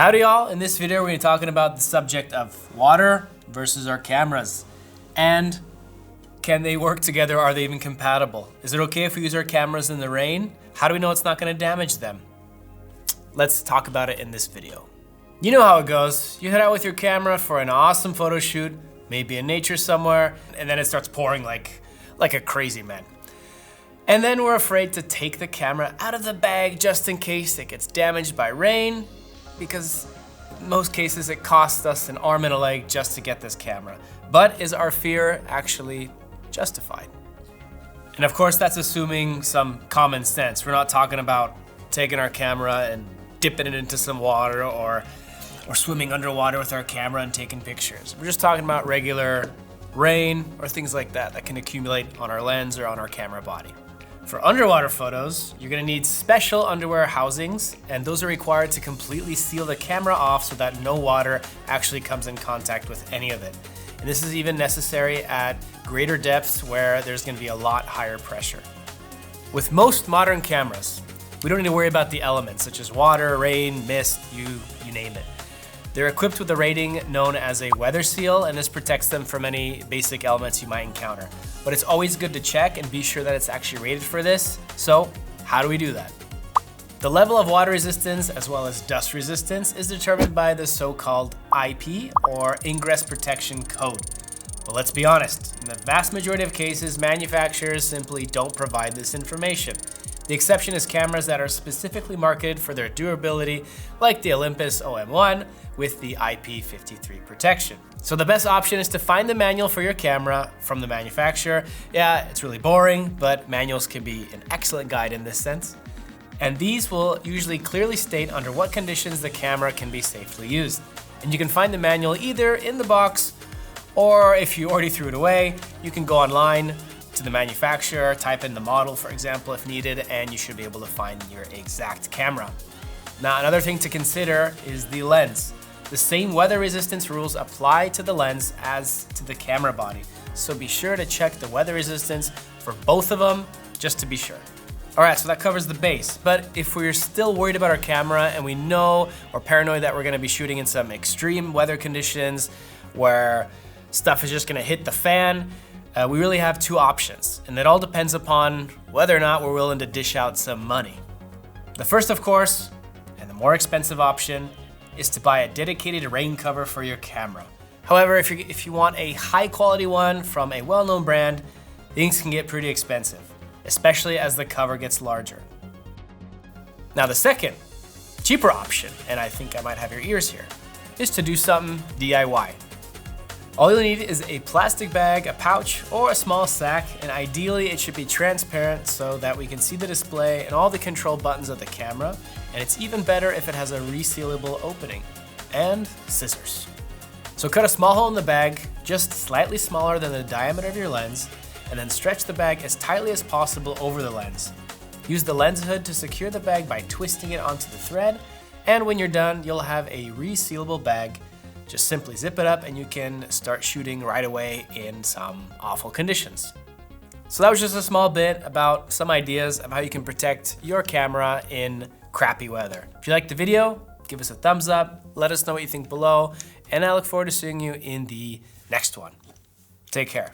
Howdy y'all, in this video we're going to be talking about the subject of water versus our cameras. And can they work together? Are they even compatible? Is it okay if we use our cameras in the rain? How do we know it's not going to damage them? Let's talk about it in this video. You know how it goes. You head out with your camera for an awesome photo shoot, maybe in nature somewhere, and then it starts pouring like a crazy man. And then we're afraid to take the camera out of the bag just in case it gets damaged by rain, because in most cases it costs us an arm and a leg just to get this camera. But is our fear actually justified? And of course that's assuming some common sense. We're not talking about taking our camera and dipping it into some water or swimming underwater with our camera and taking pictures. We're just talking about regular rain or things like that can accumulate on our lens or on our camera body. For underwater photos, you're gonna need special underwear housings, and those are required to completely seal the camera off so that no water actually comes in contact with any of it. And this is even necessary at greater depths where there's gonna be a lot higher pressure. With most modern cameras, we don't need to worry about the elements such as water, rain, mist, you name it. They're equipped with a rating known as a weather seal, and this protects them from any basic elements you might encounter. But it's always good to check and be sure that it's actually rated for this. So how do we do that? The level of water resistance as well as dust resistance is determined by the so-called IP, or Ingress Protection Code. But let's be honest, in the vast majority of cases, manufacturers simply don't provide this information. The exception is cameras that are specifically marketed for their durability, like the Olympus OM1 with the IP53 protection. So the best option is to find the manual for your camera from the manufacturer. Yeah, it's really boring, but manuals can be an excellent guide in this sense. And these will usually clearly state under what conditions the camera can be safely used. And you can find the manual either in the box, or if you already threw it away, you can go online to the manufacturer, type in the model, for example, if needed, and you should be able to find your exact camera. Now, another thing to consider is the lens. The same weather resistance rules apply to the lens as to the camera body. So be sure to check the weather resistance for both of them, just to be sure. All right, so that covers the base. But if we're still worried about our camera and we know or paranoid that we're gonna be shooting in some extreme weather conditions where stuff is just gonna hit the fan, we really have two options, and it all depends upon whether or not we're willing to dish out some money. The first, of course, and the more expensive option, is to buy a dedicated rain cover for your camera. However, if you want a high quality one from a well-known brand, things can get pretty expensive, especially as the cover gets larger. Now the second, cheaper option, and I think I might have your ears here, is to do something DIY. All you'll need is a plastic bag, a pouch, or a small sack, and ideally it should be transparent so that we can see the display and all the control buttons of the camera, and it's even better if it has a resealable opening, and scissors. So cut a small hole in the bag, just slightly smaller than the diameter of your lens, and then stretch the bag as tightly as possible over the lens. Use the lens hood to secure the bag by twisting it onto the thread, and when you're done, you'll have a resealable bag. Just simply zip it up and you can start shooting right away in some awful conditions. So that was just a small bit about some ideas of how you can protect your camera in crappy weather. If you liked the video, give us a thumbs up, let us know what you think below, and I look forward to seeing you in the next one. Take care.